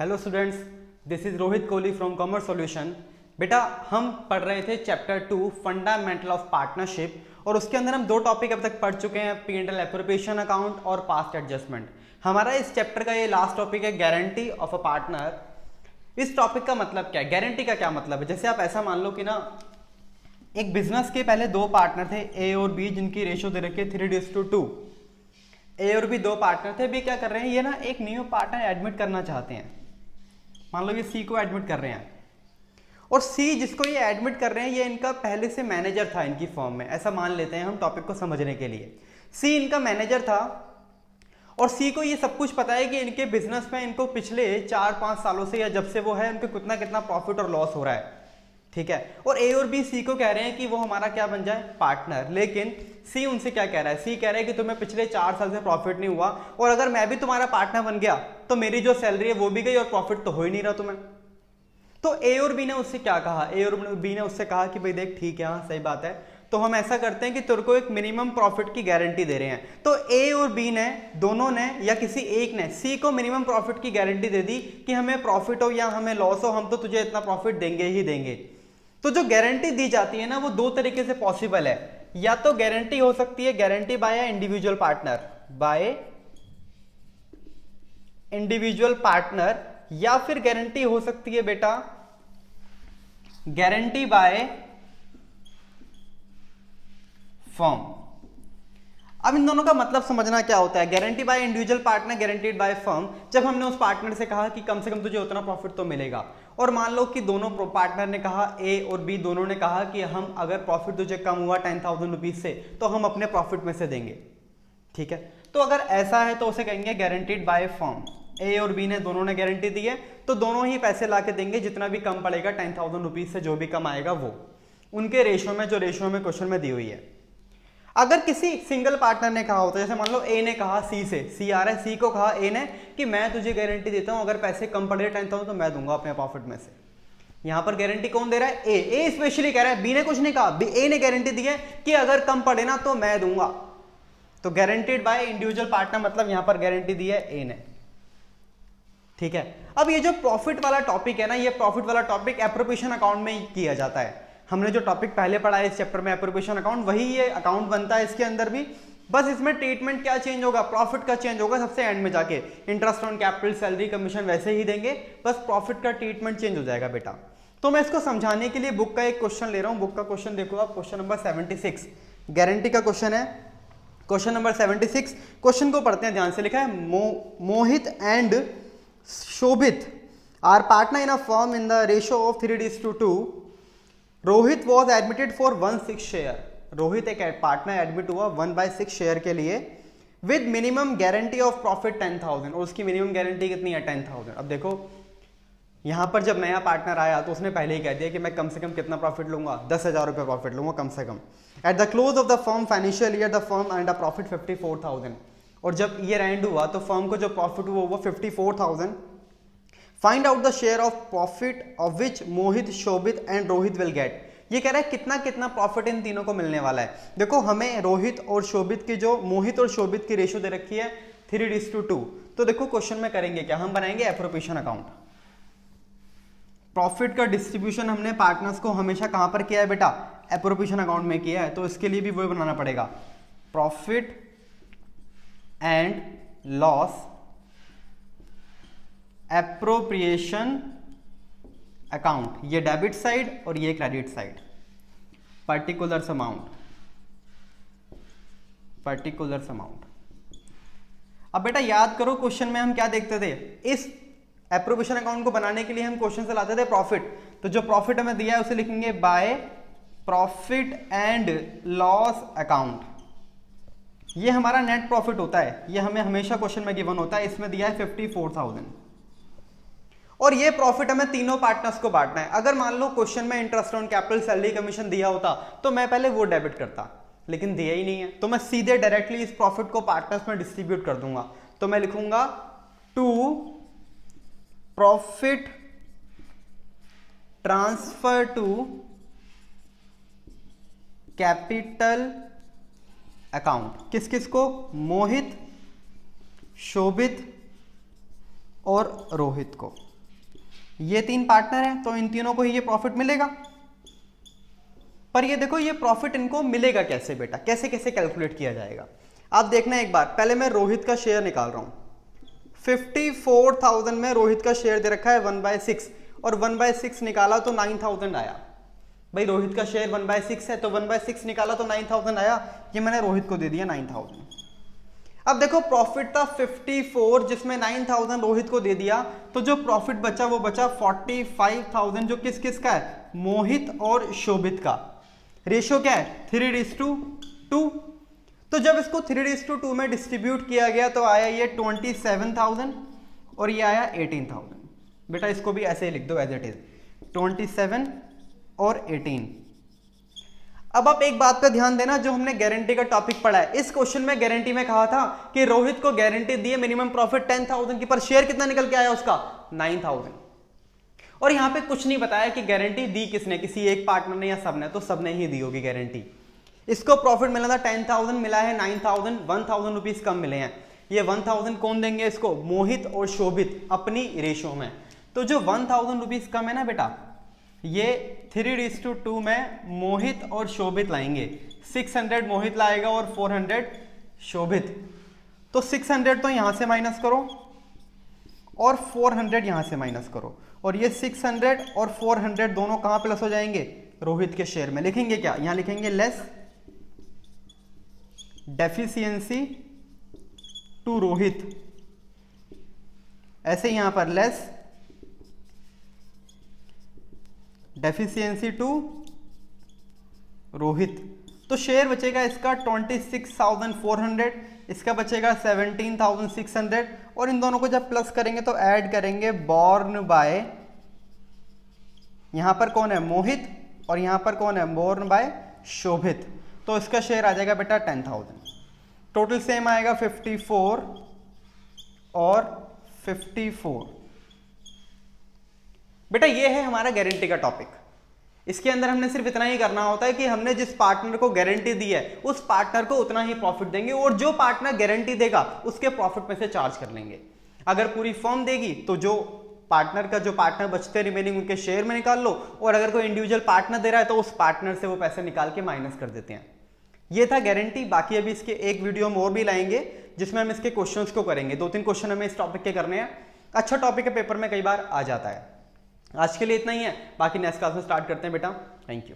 Hello students, this is Rohit Kohli from commerce solution. बेटा हम पढ़ रहे थे चैप्टर 2 फंडामेंटल ऑफ पार्टनरशिप और उसके अंदर हम दो टॉपिक अब तक पढ़ चुके हैं, P&L एप्रोप्रिएशन अकाउंट और पास्ट एडजस्टमेंट। हमारा इस चैप्टर का ये लास्ट टॉपिक है गारंटी ऑफ अ पार्टनर। इस टॉपिक का मतलब क्या है, गारंटी का क्या मतलब है? जैसे आप ऐसा मान लो कि ना एक बिजनेस के पहले दो पार्टनर थे ए और बी, जिनकी रेशियो दे रखी है 3:2। ए और बी दो पार्टनर थे। भी क्या कर रहे हैं, ये ना एक न्यू पार्टनर एडमिट करना चाहते हैं। मान लो ये सी को एडमिट कर रहे हैं और सी जिसको ये एडमिट कर रहे हैं ये इनका पहले से मैनेजर था इनकी फर्म में, ऐसा मान लेते हैं हम टॉपिक को समझने के लिए। सी इनका मैनेजर था और सी को ये सब कुछ पता है कि इनके बिजनेस में इनको पिछले 4-5 सालों से या जब से वो है उनको कितना कितना प्रॉफिट और लॉस हो रहा है, ठीक है। और ए और बी सी को कह रहे हैं कि वो हमारा क्या बन जाए, पार्टनर। लेकिन सी उनसे क्या कह रहा है, सी कह रहा है कि तुम्हें पिछले 4 साल से प्रॉफिट नहीं हुआ और अगर मैं भी तुम्हारा पार्टनर बन गया तो मेरी जो सैलरी है वो भी गई और प्रॉफिट तो हो ही नहीं रहा तुम्हें। तो ए और बी ने उससे क्या कहा, ए और बी ने उससे कहा कि भाई देख ठीक है, हाँ सही बात है, तो हम ऐसा करते हैं कि तेरे को एक मिनिमम प्रॉफिट की गारंटी दे रहे हैं। तो ए और बी ने दोनों ने या किसी एक ने सी को मिनिमम प्रॉफिट की गारंटी दे दी कि हमें प्रॉफिट हो या हमें लॉस हो, हम तो तुझे इतना प्रॉफिट देंगे ही देंगे। तो जो गारंटी दी जाती है ना वो दो तरीके से पॉसिबल है। या तो गारंटी हो सकती है guarantee by individual partner, by individual partner, या फिर गारंटी हो सकती है बेटा गारंटी बाय फर्म। अब इन दोनों का मतलब समझना क्या होता है। Guarantee by individual partner, guaranteed by firm, जब हमने उस पार्टनर से कहा कि कम से कम तुझे उतना प्रॉफिट तो मिलेगा, और मान लो कि दोनों पार्टनर ने कहा, ए और बी दोनों ने कहा कि हम अगर प्रॉफिट तुझे कम हुआ 10,000 रुपीज से तो हम अपने प्रॉफिट में से देंगे, ठीक है। तो अगर ऐसा है तो उसे कहेंगे गारंटीड बाय फर्म। ए और बी ने दोनों ने गारंटी दी है तो दोनों ही पैसे ला के देंगे, जितना भी कम पड़ेगा 10,000 रुपीज से जो भी कम आएगा वो उनके रेशियो में, जो रेशियो में क्वेश्चन में दी हुई है। अगर किसी सिंगल पार्टनर ने कहा होता है, जैसे मान लो ए ने कहा सी से, सी आ रहा है, सी को कहा ए ने कि मैं तुझे गारंटी देता हूं अगर पैसे कम पड़े 10,000 तो मैं दूंगा अपने प्रॉफिट में से। यहां पर गारंटी कौन दे रहा है, ए स्पेशली कह रहा है, बी ने कुछ नहीं कहा, ए ने गारंटी दी है कि अगर कम पड़े ना तो मैं दूंगा। तो गारंटीड बाय इंडिविजुअल पार्टनर मतलब यहां पर गारंटी दी है ए ने, ठीक है। अब ये जो प्रॉफिट वाला टॉपिक है ना, ये प्रॉफिट वाला टॉपिक एप्रोप्रिएशन अकाउंट में किया जाता है। हमने जो टॉपिक पहले पढ़ा है इस चैप्टर में एप्रोप्रिएशन अकाउंट, वही ये अकाउंट बनता है इसके अंदर भी। बस इसमें ट्रीटमेंट क्या चेंज होगा, प्रॉफिट का चेंज होगा सबसे एंड में जाके। Interest on capital, salary, commission वैसे ही देंगे, बस प्रॉफिट का ट्रीटमेंट चेंज हो जाएगा बेटा। तो मैं इसको समझाने के लिए बुक का एक क्वेश्चन ले रहा हूं। बुक का क्वेश्चन देखो आप, क्वेश्चन नंबर 76 गारंटी का क्वेश्चन है, क्वेश्चन नंबर 76। क्वेश्चन को पढ़ते हैं ध्यान से। लिखा है Mohit and Shobhit are partner in a firm in the ratio of 3:2। Rohit was admitted for 1/6 share. Rohit एक पार्टनर एडमिट हुआ 1/6 शेयर के लिए with minimum guarantee of profit 10,000, और उसकी मिनिमम गारंटी कितनी है, 10,000। अब देखो यहां पर जब नया पार्टनर आया तो उसने पहले ही कह दिया कि मैं कम से कम कितना प्रॉफिट लूंगा, 10,000 रुपये प्रॉफिट लूंगा कम से कम। At the close of the firm financial year the firm earned a profit 54,000, और जब ईयर एंड हुआ तो फर्म को जो प्रॉफिट हुआ वो 54,000। Find out the share of profit of which Mohit, Shobhit and Rohit will get. ये कह रहा है कितना कितना प्रॉफिट इन तीनों को मिलने वाला है। देखो हमें रोहित और शोभित की, जो मोहित और शोभित की रेशियो दे रखी है 3:2। तो देखो क्वेश्चन में करेंगे क्या, हम बनाएंगे एप्रोप्रिएशन अकाउंट। प्रॉफिट का डिस्ट्रीब्यूशन हमने पार्टनर्स को हमेशा कहां पर किया है बेटा, एप्रोप्रिएशन अकाउंट में किया है, तो इसके लिए भी वही बनाना पड़ेगा, profit and loss appropriation account. ये डेबिट साइड और ये credit side, particulars amount, particulars amount. अब बेटा याद करो क्वेश्चन में हम क्या देखते थे, इस एप्रोप्रिएशन अकाउंट को बनाने के लिए हम क्वेश्चन से लाते थे प्रॉफिट। तो जो प्रॉफिट हमें दिया है उसे लिखेंगे by profit and loss account. ये हमारा नेट प्रॉफिट होता है, ये हमें हमेशा क्वेश्चन में गिवन होता है। इसमें दिया है 54,000 और ये प्रॉफिट हमें तीनों पार्टनर्स को बांटना है। अगर मान लो क्वेश्चन में interest on capital, salary, commission दिया होता तो मैं पहले वो डेबिट करता, लेकिन दिया ही नहीं है तो मैं सीधे डायरेक्टली इस प्रॉफिट को पार्टनर्स में डिस्ट्रीब्यूट कर दूंगा। तो मैं लिखूंगा to profit transfer to capital account. किस किस को, मोहित, शोभित और रोहित को। ये 3 पार्टनर हैं तो इन तीनों को ही ये प्रॉफिट मिलेगा। पर ये देखो ये प्रॉफिट इनको मिलेगा कैसे बेटा, कैसे कैसे कैलकुलेट किया जाएगा आप देखना एक बार। पहले मैं रोहित का शेयर निकाल रहा हूं। 54,000 में रोहित का शेयर दे रखा है 1/6 और 1/6 निकाला तो 9,000 आया। भाई रोहित का शेयर 1/6 है तो 1/6 निकाला तो 9,000 आया, ये मैंने रोहित को दे दिया 9,000। अब देखो प्रॉफिट था 54 जिसमें 9,000 रोहित को दे दिया, तो जो प्रॉफिट बचा वो बचा 45,000 जो किस किस का है, मोहित और शोभित का। रेशियो क्या है 3:2। तो जब इसको 3:2 में डिस्ट्रीब्यूट किया गया तो आया ये 27,000 और ये आया 18,000। बेटा इसको भी ऐसे ही लिख दो एज इट इज, 27 और 18। अब आप एक बात पे ध्यान देना, जो हमने गारंटी का टॉपिक पढ़ा है, इस क्वेश्चन में गारंटी में कहा था कि रोहित को गारंटी दी है मिनिमम प्रॉफिट 10,000 की, पर शेयर कितना निकल के आया उसका 9,000। और यहां पे कुछ नहीं बताया कि गारंटी दी किसने, किसी एक पार्टनर ने या सबने, तो सबने ही दी होगी गारंटी। इसको प्रॉफिट मिला था 10,000, मिला है 9,000, 1,000 रुपीज कम मिले हैं। ये 1,000 कौन देंगे इसको, मोहित और शोभित अपनी रेशो में। तो जो 1,000 रुपीज कम है ना बेटा, ये 3:2 में मोहित और शोभित लाएंगे। 600 मोहित लाएगा और 400 शोभित। तो 600 तो यहां से माइनस करो और 400 यहां से माइनस करो, और ये 600 और 400 दोनों कहां प्लस हो जाएंगे, रोहित के शेयर में। लिखेंगे क्या, यहां लिखेंगे लेस डेफिशिएंसी टू रोहित, ऐसे यहां पर लेस डेफिशिएंसी टू रोहित। तो शेयर बचेगा इसका 26,400, इसका बचेगा 17,600, और इन दोनों को जब प्लस करेंगे तो ऐड करेंगे बॉर्न बाय, यहां पर कौन है मोहित और यहां पर कौन है बॉर्न बाय शोभित। तो इसका शेयर आ जाएगा बेटा 10,000। टोटल सेम आएगा 54 और 54। बेटा ये है हमारा गारंटी का टॉपिक। इसके अंदर हमने सिर्फ इतना ही करना होता है कि हमने जिस पार्टनर को गारंटी दी है उस पार्टनर को उतना ही प्रॉफिट देंगे, और जो पार्टनर गारंटी देगा उसके प्रॉफिट में से चार्ज कर लेंगे। अगर पूरी फर्म देगी तो जो पार्टनर बचते हैं रिमेनिंग उनके शेयर में निकाल लो, और अगर कोई इंडिविजुअल पार्टनर दे रहा है तो उस पार्टनर से वो पैसे निकाल के माइनस कर देते हैं। ये था गारंटी। बाकी अभी इसके एक वीडियो में और भी लाएंगे जिसमें हम इसके क्वेश्चंस को करेंगे। 2-3 क्वेश्चन हमें इस टॉपिक के करने हैं। अच्छा टॉपिक है, पेपर में कई बार आ जाता है। आज के लिए इतना ही है, बाकी नेक्स्ट क्लास में स्टार्ट करते हैं बेटा। Thank you.